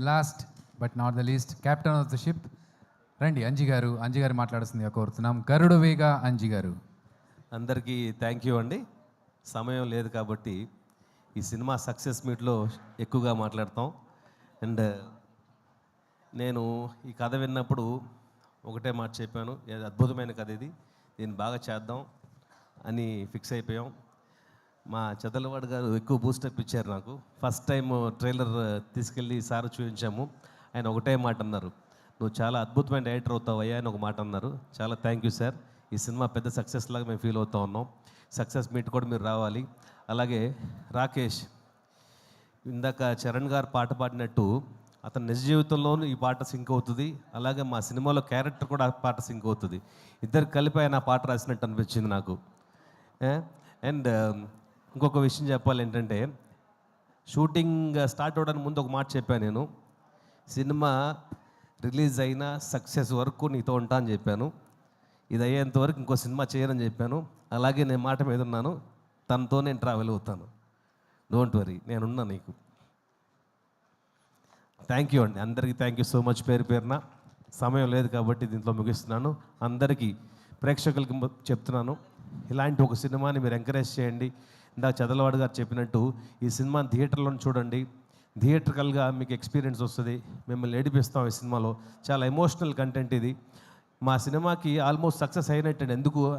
Last but not the least captain of the ship రండి అంజి గారు మాట్లాడుతుందిగా కోరుతున్నాం. గరుడు వేగ అంజి గారు. అందరికీ థ్యాంక్ యూ అండి. సమయం లేదు కాబట్టి ఈ సినిమా సక్సెస్ మీట్లో ఎక్కువగా మాట్లాడతాం. అండ్ నేను ఈ కథ విన్నప్పుడు ఒకటే మాట చెప్పాను, ఇది అద్భుతమైన కథ, దీన్ని బాగా చేద్దాం అని ఫిక్స్ అయిపోయాం. మా చదలవాడు గారు ఎక్కువ బూస్టప్ ఇచ్చారు నాకు. ఫస్ట్ టైం ట్రైలర్ తీసుకెళ్ళి సార్ చూపించాము. ఆయన ఒకటే మాట అన్నారు, నువ్వు చాలా అద్భుతమైన డైరెక్టర్ అవుతావు అయ్యా అని ఒక మాట అన్నారు. చాలా థ్యాంక్ యూ సార్. ఈ సినిమా పెద్ద సక్సెస్ లాగా మేము ఫీల్ అవుతూ ఉన్నాం. సక్సెస్ మీట్ కూడా మీరు రావాలి. అలాగే రాకేష్, ఇందాక చరణ్ గారు పాట పాడినట్టు అతని నిజ జీవితంలోనూ ఈ పాట సింక్ అవుతుంది, అలాగే మా సినిమాలో క్యారెక్టర్ కూడా ఆ పాట సింక్ అవుతుంది. ఇద్దరు కలిపి ఆయన పాట రాసినట్టు అనిపించింది నాకు. అండ్ ఇంకొక విషయం చెప్పాలి ఏంటంటే, షూటింగ్ స్టార్ట్ అవ్వడానికి ముందు ఒక మాట చెప్పాను నేను, సినిమా రిలీజ్ అయినా సక్సెస్ వరకు నీతో ఉంటా అని చెప్పాను. ఇది అయ్యేంత వరకు ఇంకో సినిమా చేయనని చెప్పాను. అలాగే నేను మాట మీద ఉన్నాను, తనతో నేను ట్రావెల్ అవుతాను. డోంట్ వరీ, నేనున్నా నీకు. థ్యాంక్ యూ అండి, అందరికీ థ్యాంక్ యూ సో మచ్. పేరు పేరున సమయం లేదు కాబట్టి దీంట్లో ముగిస్తున్నాను. అందరికీ ప్రేక్షకులకి చెప్తున్నాను, ఇలాంటి ఒక సినిమాని మీరు ఎంకరేజ్ చేయండి. ఇందాక చదలవాడు గారు చెప్పినట్టు ఈ సినిమాని థియేటర్లో చూడండి. థియేటర్కల్గా మీకు ఎక్స్పీరియన్స్ వస్తుంది. మిమ్మల్ని ఏడిపిస్తాం ఈ సినిమాలో. చాలా ఎమోషనల్ కంటెంట్ ఇది. మా సినిమాకి ఆల్మోస్ట్ సక్సెస్ అయినట్టు.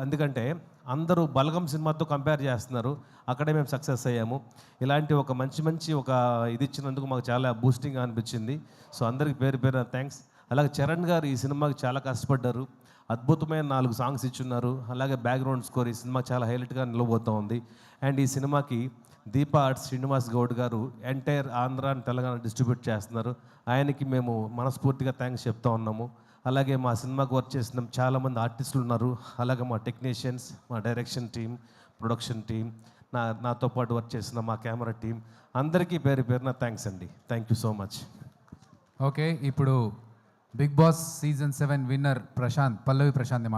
ఎందుకంటే అందరూ బలగం సినిమాతో కంపేర్ చేస్తున్నారు, అక్కడే మేము సక్సెస్ అయ్యాము. ఇలాంటి ఒక మంచి ఒక ఇది ఇచ్చినందుకు మాకు చాలా బూస్టింగ్గా అనిపించింది. సో అందరికీ పేరు పేరు థ్యాంక్స్. అలాగే చరణ్ గారు ఈ సినిమాకి చాలా కష్టపడ్డారు. అద్భుతమైన 4 సాంగ్స్ ఇచ్చున్నారు. అలాగే బ్యాక్గ్రౌండ్ స్కోర్ ఈ సినిమా చాలా హైలైట్గా నిలబోతూ ఉంది. అండ్ ఈ సినిమాకి దీపా ఆర్ట్స్ శ్రీనివాస్ గౌడ్ గారు entire Andhra and Telangana distribute చేస్తున్నారు. ఆయనకి మేము మనస్ఫూర్తిగా థ్యాంక్స్ చెప్తా ఉన్నాము. అలాగే మా సినిమాకి వర్క్ చేసిన చాలామంది ఆర్టిస్టులు ఉన్నారు. అలాగే మా టెక్నీషియన్స్, మా డైరెక్షన్ టీం, ప్రొడక్షన్ టీం, నాతో పాటు వర్క్ చేసిన మా కెమెరా టీం, అందరికీ పేరు పేరున థ్యాంక్స్ అండి. Thank you so much. Okay, ఇప్పుడు బిగ్ బాస్ సీజన్ 7 విన్నర్ పల్లవి ప్రశాంత్